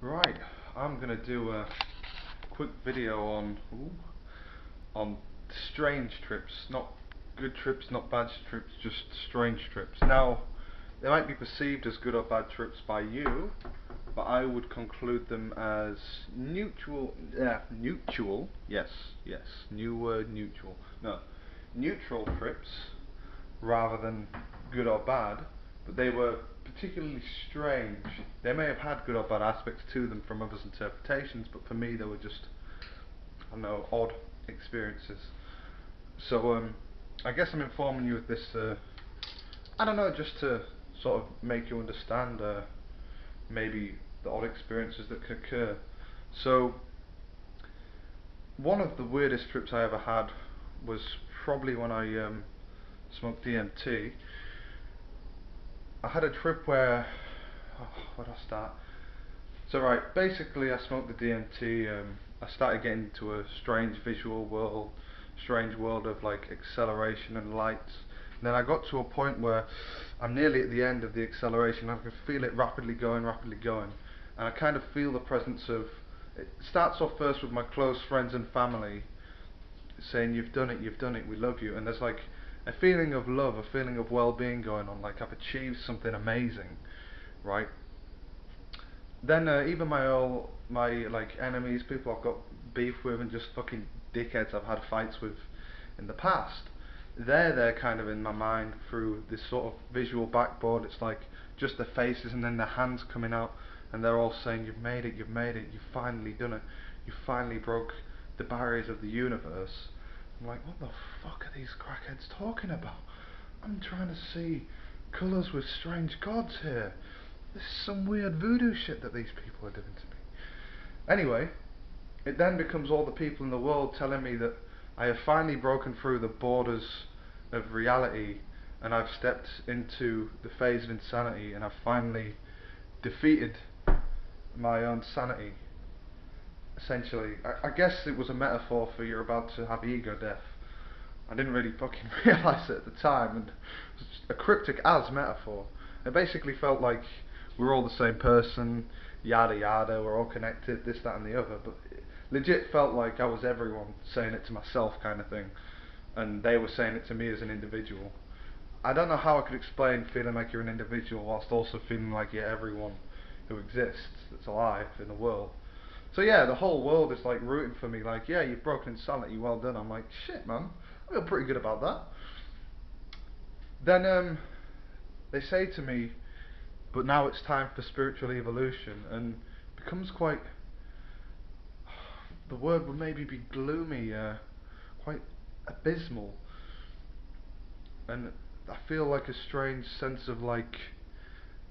Right, I'm gonna do a quick video on strange trips, not good trips, not bad trips, just strange trips. Now, they might be perceived as good or bad trips by you, but I would conclude them as neutral, yes, new word neutral. No, neutral trips rather than good or bad, but they were particularly strange. They may have had good or bad aspects to them from others' interpretations, but for me they were just, I don't know, odd experiences. So I guess I'm informing you of this, I don't know, just to sort of make you understand maybe the odd experiences that could occur. So one of the weirdest trips I ever had was probably when I smoked DMT. I had a trip where, oh, where did I start? So right, basically I smoked the DMT. I started getting into a strange visual world, strange world of like acceleration and lights. And then I got to a point where I'm nearly at the end of the acceleration. I can feel it rapidly going, and I kind of feel the presence of. It starts off first with my close friends and family saying you've done it, we love you, and there's like a feeling of love, a feeling of well-being going on, like I've achieved something amazing, right? Then even my like enemies, people I've got beef with, and just fucking dickheads I've had fights with in the past, they're kind of in my mind through this sort of visual backboard. It's like just the faces and then the hands coming out, and they're all saying you've made it, you've finally done it, you finally broke the barriers of the universe. I'm like, what the fuck are these crackheads talking about? I'm trying to see colours with strange gods here. This is some weird voodoo shit that these people are doing to me. Anyway, it then becomes all the people in the world telling me that I have finally broken through the borders of reality, and I've stepped into the phase of insanity, and I've finally defeated my own sanity. Essentially, I guess it was a metaphor for you're about to have ego death. I didn't really fucking realise it at the time, and it was a cryptic as metaphor. It basically felt like we're all the same person, yada yada, we're all connected, this, that, and the other, but it legit felt like I was everyone saying it to myself, kind of thing, and they were saying it to me as an individual. I don't know how I could explain feeling like you're an individual whilst also feeling like you're everyone who exists that's alive in the world. So yeah, the whole world is like rooting for me, like, yeah, you've broken insanity, well done. I'm like, shit, man, I feel pretty good about that. Then they say to me, but now it's time for spiritual evolution, and it becomes quite, the word would maybe be gloomy, quite abysmal, and I feel like a strange sense of like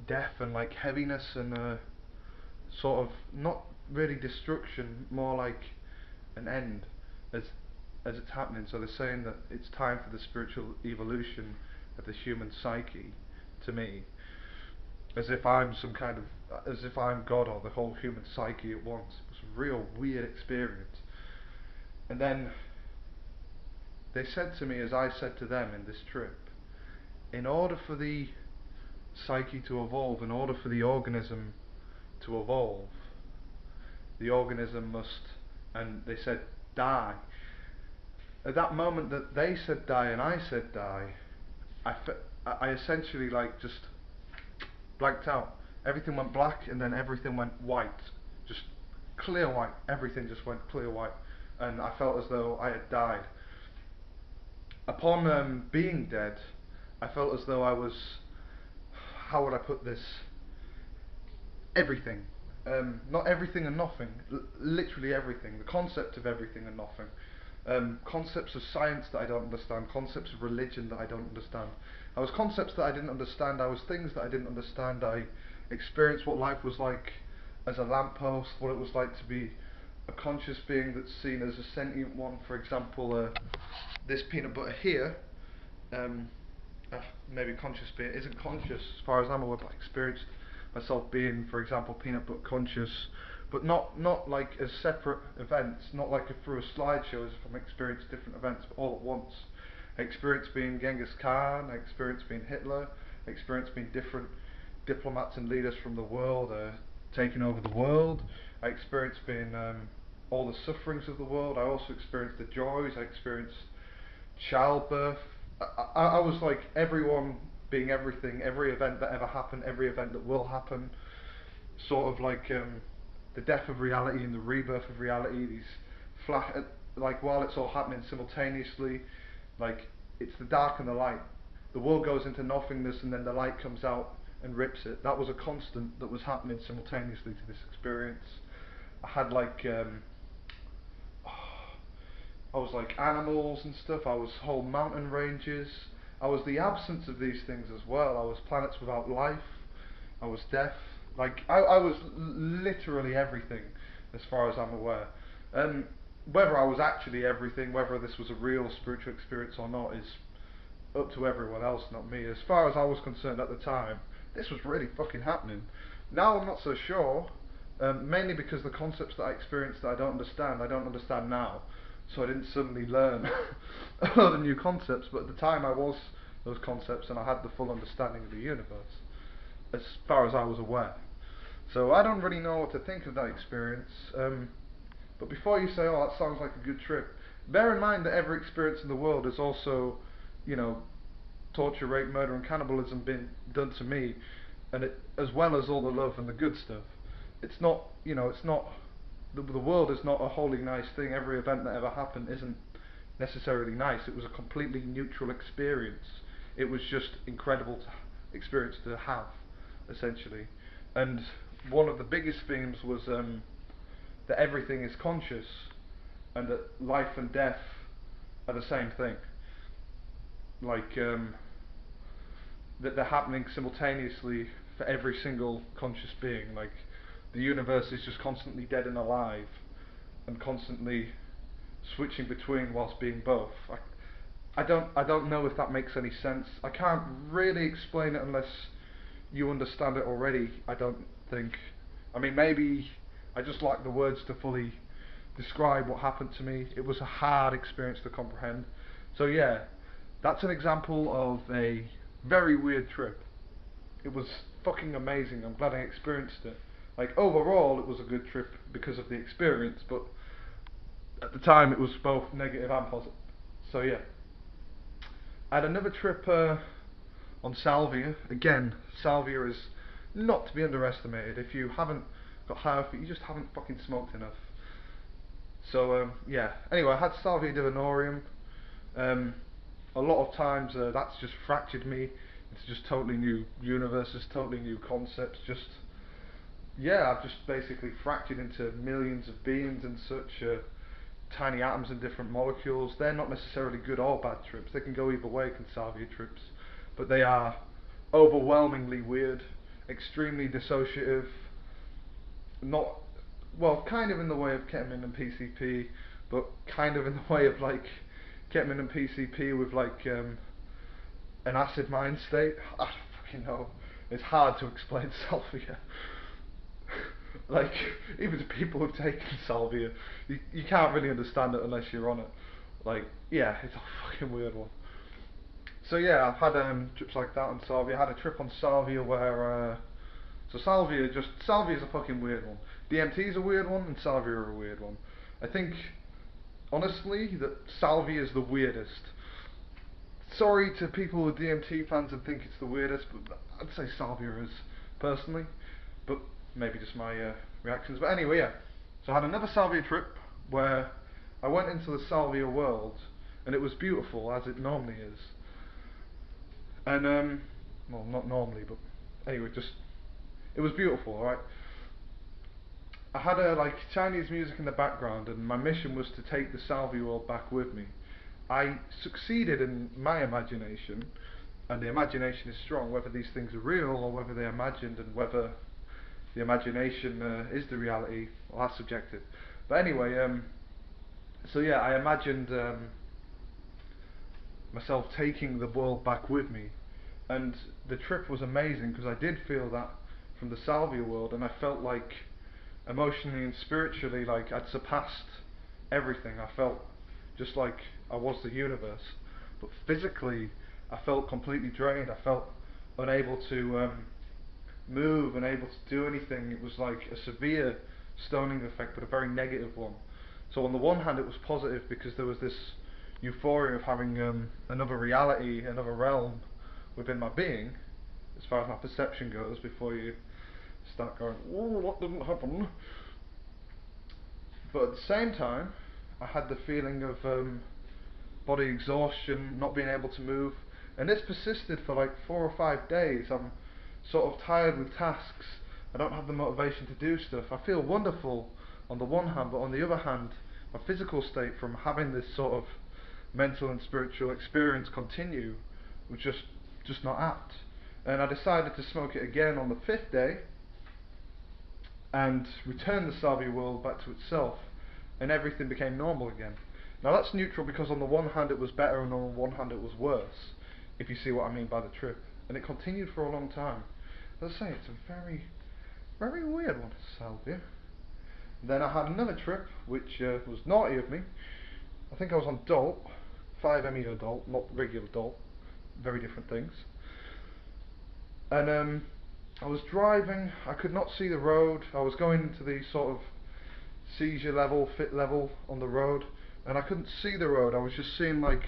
death and like heaviness and sort of not really destruction, more like an end as it's happening. So they're saying that it's time for the spiritual evolution of the human psyche to me, as if I'm some kind of, as if I'm God or the whole human psyche at once. It was a real weird experience. And then they said to me, as I said to them in this trip, in order for the psyche to evolve, in order for the organism to evolve, the organism must, and they said, die. At that moment that they said die and I said die, I essentially like just blanked out. Everything went black and then everything went white. Just clear white. Everything just went clear white. And I felt as though I had died. Upon being dead, I felt as though I was, how would I put this? Everything. Not everything and nothing. Literally everything. The concept of everything and nothing. Concepts of science that I don't understand, concepts of religion that I don't understand. I was concepts that I didn't understand, I was things that I didn't understand. I experienced what life was like as a lamppost, what it was like to be a conscious being that's seen as a sentient one. For example, this peanut butter here, um, maybe conscious being isn't conscious as far as I'm aware, but I experienced myself being, for example, peanut butter conscious, but not like as separate events, not like through a slideshow as if I'm experiencing different events, but all at once. I experienced being Genghis Khan, I experienced being Hitler, I experienced being different diplomats and leaders from the world, taking over the world. I experienced being all the sufferings of the world. I also experienced the joys. I experienced childbirth. I was like everyone being everything, every event that ever happened, every event that will happen. Sort of like the death of reality and the rebirth of reality. These flash, like while it's all happening simultaneously, like it's the dark and the light. The world goes into nothingness and then the light comes out and rips it. That was a constant that was happening simultaneously to this experience. I had like I was like animals and stuff. I was whole mountain ranges. I was the absence of these things as well. I was planets without life. I was death. Like I was literally everything, as far as I'm aware. Um, Whether I was actually everything, whether this was a real spiritual experience or not, is up to everyone else, not me. As far as I was concerned at the time, this was really fucking happening. Now I'm not so sure, mainly because the concepts that I experienced that I don't understand now. So I didn't suddenly learn a lot of new concepts, but at the time I was those concepts and I had the full understanding of the universe, as far as I was aware. So I don't really know what to think of that experience. But before you say, "Oh, that sounds like a good trip," bear in mind that every experience in the world is also, you know, torture, rape, murder, and cannibalism been done to me, and it, as well as all the love and the good stuff. It's not, it's not. The world is not a wholly nice thing. Every event that ever happened isn't necessarily nice. It was a completely neutral experience. It was just incredible to experience to have, essentially. And one of the biggest themes was that everything is conscious, and that life and death are the same thing. Like that they're happening simultaneously for every single conscious being. Like the universe is just constantly dead and alive, and constantly switching between whilst being both. I don't know if that makes any sense. I can't really explain it unless you understand it already. I don't think. I mean, maybe I just lack the words to fully describe what happened to me. It was a hard experience to comprehend. So yeah, that's an example of a very weird trip. It was fucking amazing. I'm glad I experienced it. Like overall, it was a good trip because of the experience, but at the time it was both negative and positive. So yeah, I had another trip on salvia. Again, salvia is not to be underestimated. If you haven't got high off it, you just haven't fucking smoked enough. So yeah. Anyway, I had salvia divinorum. Um, a lot of times that's just fractured me into just totally new universes, totally new concepts. Just yeah, I've just basically fractured into millions of beings and such. Tiny atoms and different molecules. They're not necessarily good or bad trips. They can go either way, can salvia trips, but they are overwhelmingly weird, extremely dissociative. Not well, kind of in the way of ketamine and PCP, but kind of in the way of like ketamine and PCP with like an acid mind state. I don't fucking know. It's hard to explain salvia. Like even to people who've taken salvia, you can't really understand it unless you're on it. Like yeah, it's a fucking weird one. So yeah, I've had trips like that on salvia. I had a trip on salvia where so salvia is a fucking weird one. DMT is a weird one, and salvia are a weird one. I think honestly that salvia is the weirdest. Sorry to people with DMT fans and think it's the weirdest, but I'd say salvia is personally. But maybe just my reactions. But anyway, yeah. So I had another salvia trip where I went into the salvia world, and it was beautiful as it normally is. And well, not normally, but anyway, just it was beautiful. All right. I had like Chinese music in the background, and my mission was to take the salvia world back with me. I succeeded in my imagination, and the imagination is strong. Whether these things are real or whether they're imagined, and whether the imagination is the reality, well, that's subjective. But anyway, so yeah, I imagined myself taking the world back with me, and the trip was amazing because I did feel that from the salvia world, and I felt like emotionally and spiritually like I'd surpassed everything. I felt just like I was the universe, but physically I felt completely drained. I felt unable to move and able to do anything. It was like a severe stoning effect, but a very negative one. So on the one hand, it was positive because there was this euphoria of having another reality, another realm within my being, as far as my perception goes, before you start going, oh, what didn't happen? But at the same time, I had the feeling of body exhaustion, not being able to move, and this persisted for like 4 or 5 days. I'm sort of tired with tasks. I don't have the motivation to do stuff. I feel wonderful on the one hand, but on the other hand, my physical state from having this sort of mental and spiritual experience continue was just not apt. And I decided to smoke it again on the 5th day and return the Salvia world back to itself, and everything became normal again. Now that's neutral because on the one hand it was better and on the one hand it was worse, if you see what I mean by the trip. And it continued for a long time. As I say, it's a very, very weird one, Salvia. Then I had another trip, which was naughty of me. I think I was on dope, 5-MeO dope, not regular dope, very different things. And I was driving, I could not see the road, I was going into the sort of seizure level, fit level on the road, and I couldn't see the road. I was just seeing like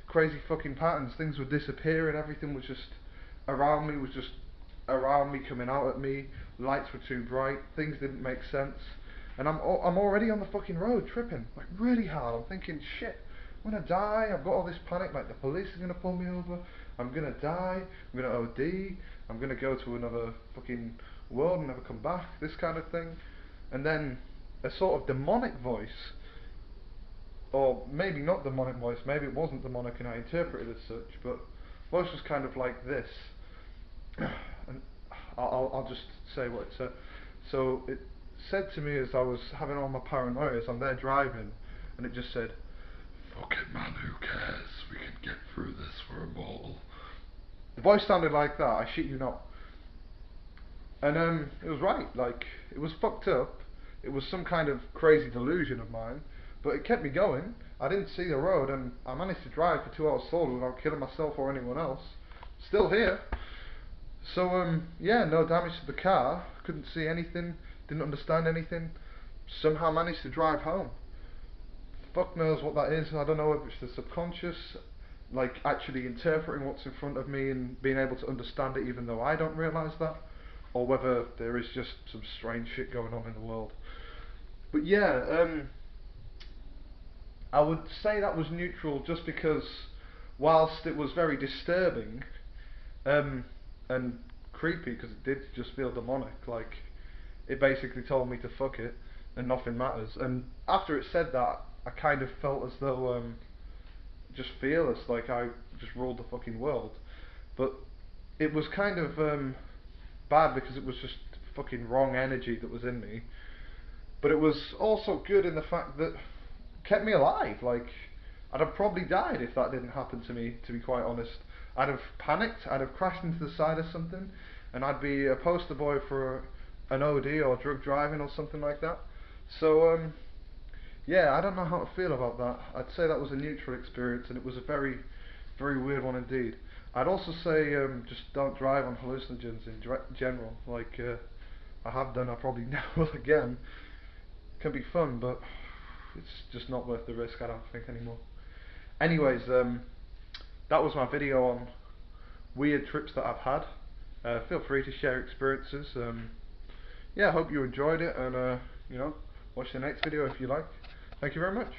crazy fucking patterns. Things would disappear and everything was just around me, coming out at me. Lights were too bright, things didn't make sense, and I'm already on the fucking road tripping like really hard. I'm thinking, shit, I'm gonna die. I've got all this panic, like the police are gonna pull me over, I'm gonna die, I'm gonna OD, I'm gonna go to another fucking world and never come back, this kind of thing. And then a sort of demonic voice, or maybe not demonic voice, maybe it wasn't demonic and I interpreted it as such, but voice was kind of like this. And I'll just say what it said. So it said to me as I was having all my paranoias, I'm there driving, and it just said, "Fuck it, man, who cares? We can get through this for a bottle." The voice sounded like that, I shit you not. And it was right, like, it was fucked up. It was some kind of crazy delusion of mine, but it kept me going. I didn't see the road, and I managed to drive for 2 hours solid without killing myself or anyone else. Still here. So, yeah, no damage to the car. Couldn't see anything, didn't understand anything. Somehow managed to drive home. Fuck knows what that is. I don't know if it's the subconscious, like actually interpreting what's in front of me and being able to understand it even though I don't realise that, or whether there is just some strange shit going on in the world. But yeah, I would say that was neutral just because whilst it was very disturbing and creepy, because it did just feel demonic, like it basically told me to fuck it and nothing matters. And after it said that, I kind of felt as though just fearless, like I just ruled the fucking world. But it was kind of bad because it was just fucking wrong energy that was in me. But it was also good in the fact that it kept me alive. Like, I'd have probably died if that didn't happen to me, to be quite honest. I'd have panicked, I'd have crashed into the side of something, and I'd be a poster boy for an OD or drug driving or something like that. So, yeah, I don't know how to feel about that. I'd say that was a neutral experience, and it was a very, very weird one indeed. I'd also say just don't drive on hallucinogens in general. Like, I have done, I probably never will again. Can be fun, but it's just not worth the risk, I don't think, anymore. Anyways, that was my video on weird trips that I've had. Feel free to share experiences. Yeah, I hope you enjoyed it, and you know, watch the next video if you like. Thank you very much.